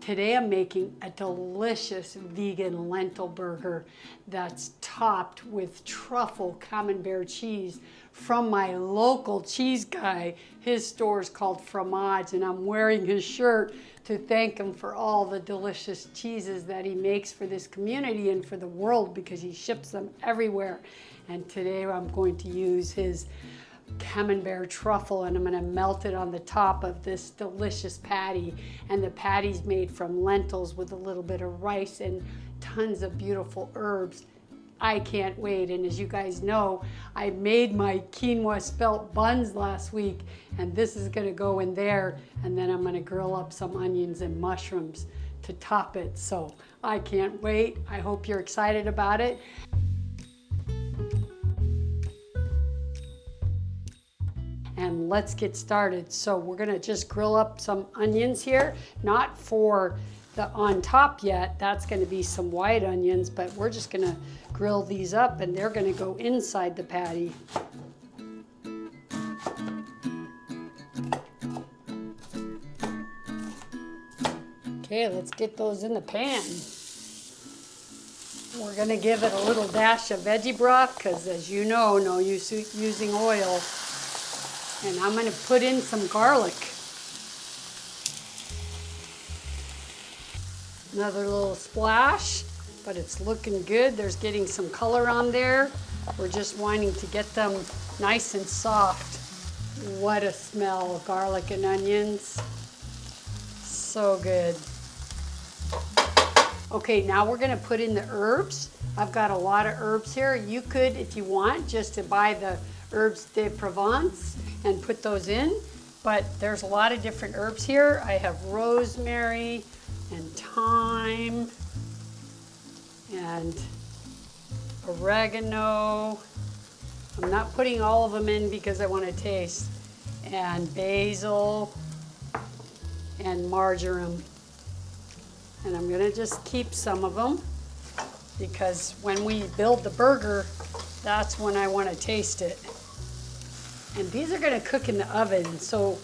Today I'm making a delicious vegan lentil burger that's topped with truffle camembert cheese from my local cheese guy. His store is called Fromage, and I'm wearing his shirt to thank him for all the delicious cheeses that he makes for this community and for the world, because he ships them everywhere. And today I'm going to use his camembert truffle, and I'm going to melt it on the top of this delicious patty. And the patty's made from lentils with a little bit of rice and tons of beautiful herbs. I can't wait. And as you guys know, I made my quinoa spelt buns last week, and this is going to go in there, and then I'm going to grill up some onions and mushrooms to top it. So I can't wait. I hope you're excited about it. And let's get started. So we're gonna just grill up some onions here, not for the on top yet. That's gonna be some white onions, but we're just gonna grill these up and they're gonna go inside the patty. Okay, let's get those in the pan. We're gonna give it a little dash of veggie broth, because as you know, no use using oil. And I'm going to put in some garlic. Another little splash, but it's looking good. There's getting some color on there. We're just wanting to get them nice and soft. What a smell, garlic and onions. So good. Okay, now we're going to put in the herbs. I've got a lot of herbs here. You could, if you want, just to buy the herbes de Provence and put those in, but there's a lot of different herbs here. I have rosemary and thyme and oregano. I'm not putting all of them in because I want to taste. And basil and marjoram. And I'm gonna just keep some of them, because when we build the burger, that's when I want to taste it. And these are going to cook in the oven, so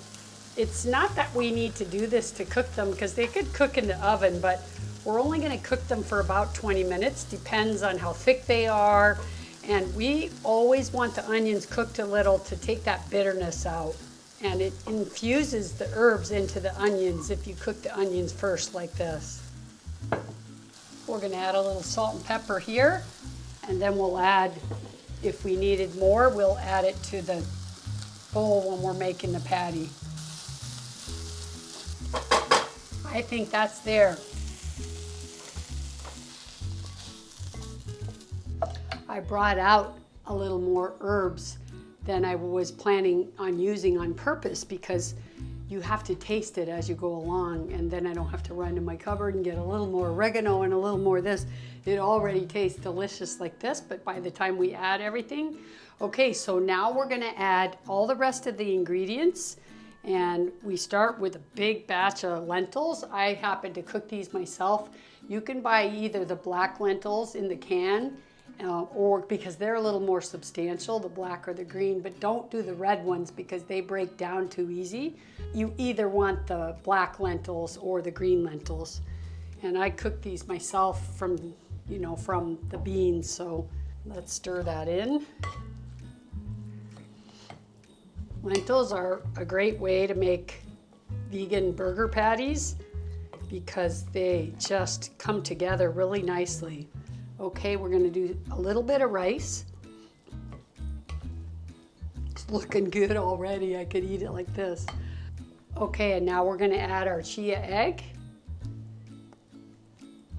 it's not that we need to do this to cook them, because they could cook in the oven, but we're only going to cook them for about 20 minutes. Depends on how thick they are. And we always want the onions cooked a little to take that bitterness out. And it infuses the herbs into the onions if you cook the onions first like this. We're going to add a little salt and pepper here, and then we'll add, if we needed more, we'll add it to the bowl when we're making the patty. I think that's there. I brought out a little more herbs than I was planning on using on purpose, because you have to taste it as you go along, and then I don't have to run to my cupboard and get a little more oregano and a little more of this. It already tastes delicious like this, but by the time we add everything, okay, so now we're gonna add all the rest of the ingredients, and we start with a big batch of lentils. I happen to cook these myself. You can buy either the black lentils in the can, or because they're a little more substantial, the black or the green, but don't do the red ones because they break down too easy. You either want the black lentils or the green lentils. And I cook these myself from, from the beans, so let's stir that in. Lentils are a great way to make vegan burger patties because they just come together really nicely. Okay, we're gonna do a little bit of rice. It's looking good already. I could eat it like this. Okay, and now we're gonna add our chia egg.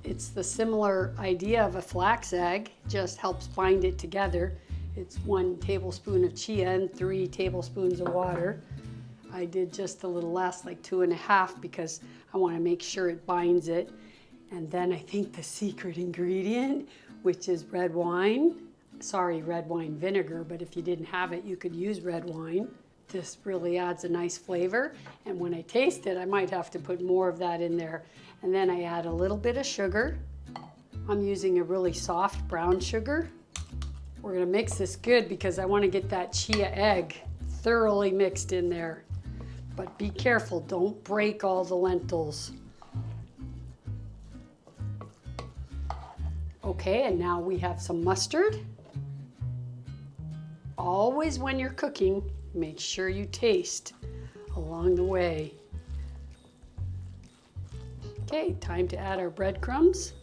It's the similar idea of a flax egg, just helps bind it together. It's 1 tablespoon of chia and 3 tablespoons of water. I did just a little less, like 2.5, because I want to make sure it binds it. And then I think the secret ingredient, which is red wine. Sorry, red wine vinegar, but if you didn't have it, you could use red wine. This really adds a nice flavor. And when I taste it, I might have to put more of that in there. And then I add a little bit of sugar. I'm using a really soft brown sugar. We're gonna mix this good because I wanna get that chia egg thoroughly mixed in there. But be careful, don't break all the lentils. Okay, and now we have some mustard. Always when you're cooking, make sure you taste along the way. Okay, time to add our breadcrumbs.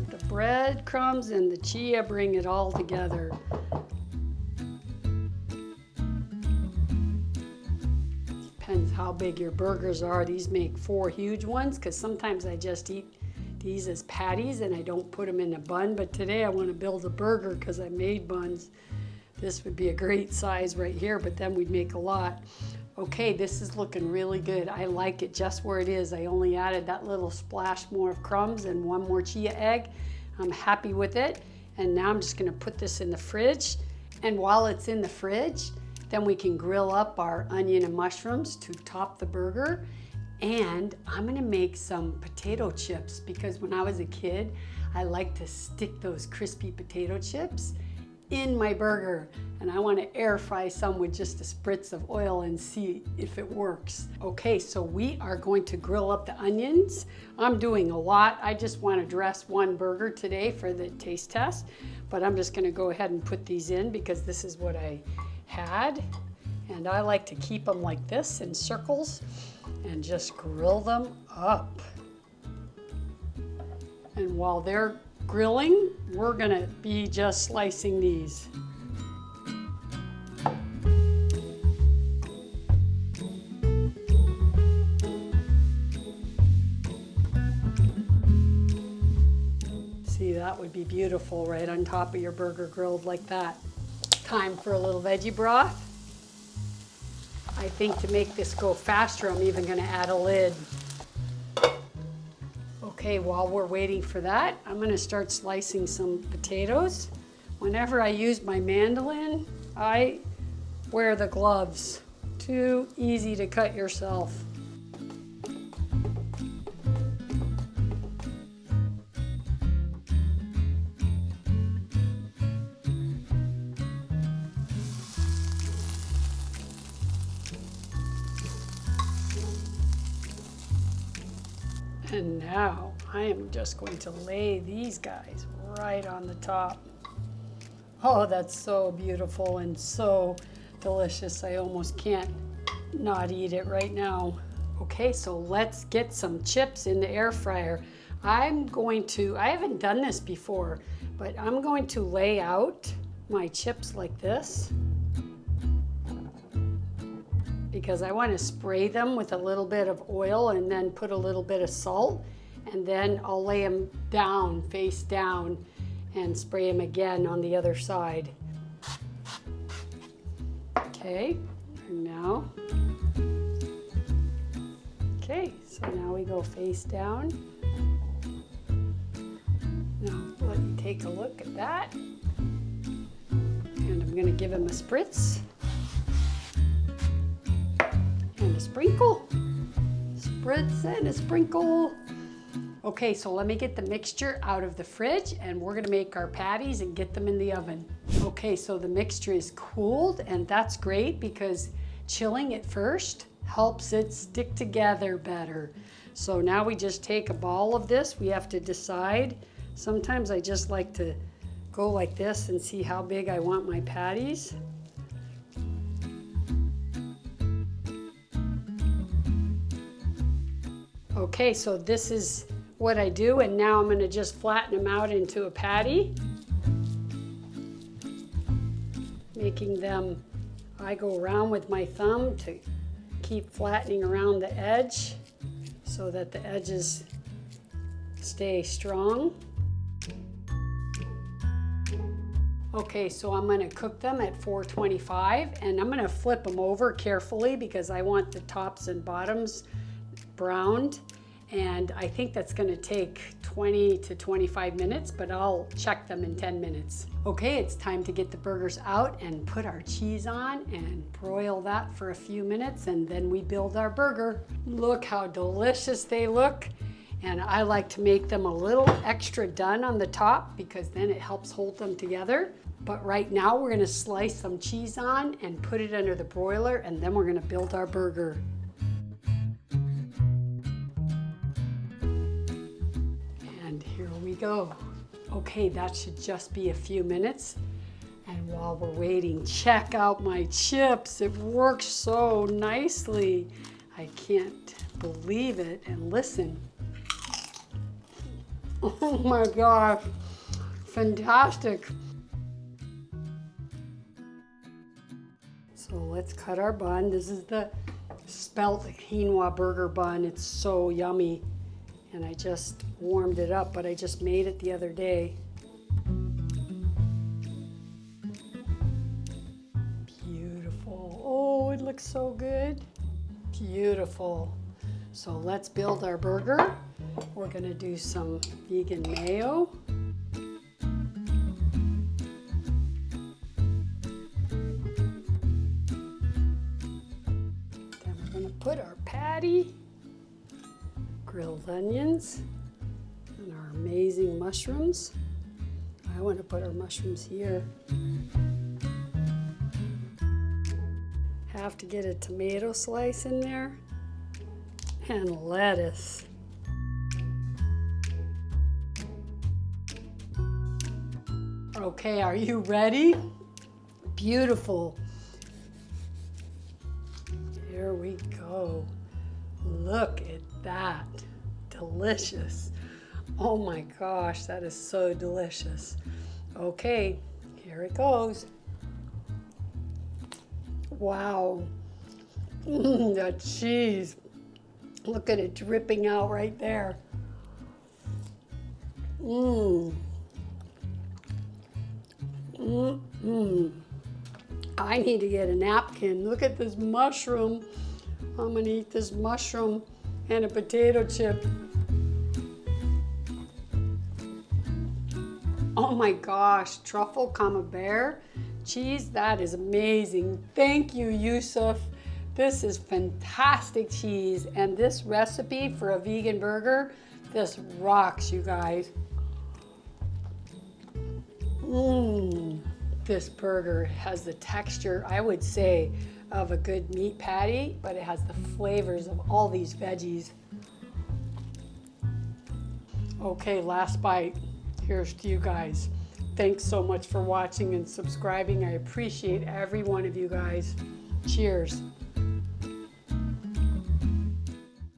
The breadcrumbs and the chia bring it all together. Depends how big your burgers are. These make 4 huge ones because sometimes I just eat these as patties and I don't put them in a bun, but today I want to build a burger because I made buns. This would be a great size right here, but then we'd make a lot. Okay, this is looking really good. I like it just where it is. I only added that little splash more of crumbs and 1 more chia egg. I'm happy with it. And now I'm just gonna put this in the fridge. And while it's in the fridge, then we can grill up our onion and mushrooms to top the burger. And I'm gonna make some potato chips because when I was a kid, I liked to stick those crispy potato chips in my burger. And I wanna air fry some with just a spritz of oil and see if it works. Okay, so we are going to grill up the onions. I'm doing a lot. I just wanna dress 1 burger today for the taste test, but I'm just gonna go ahead and put these in because this is what I had. And I like to keep them like this in circles and just grill them up. And while they're grilling, we're gonna be just slicing these. See, that would be beautiful right on top of your burger grilled like that. Time for a little veggie broth. I think to make this go faster, I'm even gonna add a lid. Okay, while we're waiting for that, I'm gonna start slicing some potatoes. Whenever I use my mandolin, I wear the gloves. Too easy to cut yourself. And now I am just going to lay these guys right on the top. Oh, that's so beautiful and so delicious. I almost can't not eat it right now. Okay, so let's get some chips in the air fryer. I haven't done this before, but I'm going to lay out my chips like this because I want to spray them with a little bit of oil and then put a little bit of salt, and then I'll lay them down, face down, and spray them again on the other side. Okay, and now, okay, so now we go face down. Now let me take a look at that, and I'm going to give them a spritz. And a sprinkle, spritz and a sprinkle. Okay, so let me get the mixture out of the fridge and we're gonna make our patties and get them in the oven. Okay, so the mixture is cooled and that's great because chilling it first helps it stick together better. So now we just take a ball of this. We have to decide. Sometimes I just like to go like this and see how big I want my patties. Okay, so this is what I do, and now I'm gonna just flatten them out into a patty. Making them, I go around with my thumb to keep flattening around the edge so that the edges stay strong. Okay, so I'm gonna cook them at 425 and I'm gonna flip them over carefully because I want the tops and bottoms browned, and I think that's going to take 20 to 25 minutes, but I'll check them in 10 minutes. Okay, it's time to get the burgers out and put our cheese on and broil that for a few minutes, and then we build our burger. Look how delicious they look, and I like to make them a little extra done on the top because then it helps hold them together. But right now we're going to slice some cheese on and put it under the broiler, and then we're going to build our burger. go. Okay, that should just be a few minutes. And while we're waiting, check out my chips. It works so nicely. I can't believe it. And listen. Oh my gosh, fantastic. So let's cut our bun. This is the spelt quinoa burger bun. It's so yummy. And I just warmed it up, but I just made it the other day. Beautiful. Oh, it looks so good. Beautiful. So let's build our burger. We're gonna do some vegan mayo. Then we're gonna put our patty, grilled onions, and our amazing mushrooms. I want to put our mushrooms here. Have to get a tomato slice in there and lettuce. Okay, are you ready? Beautiful. Here we go. Look at that. Delicious. Oh my gosh, that is so delicious. Okay, here it goes. Wow. The cheese. Look at it dripping out right there. I need to get a napkin. Look at this mushroom. I'm gonna eat this mushroom and a potato chip. Oh my gosh, truffle camembert cheese, that is amazing. Thank you, Yusuf. This is fantastic cheese, and this recipe for a vegan burger, this rocks, you guys. This burger has the texture, I would say, of a good meat patty, but it has the flavors of all these veggies. Okay, last bite. Here's to you guys. Thanks so much for watching and subscribing. I appreciate every one of you guys. Cheers.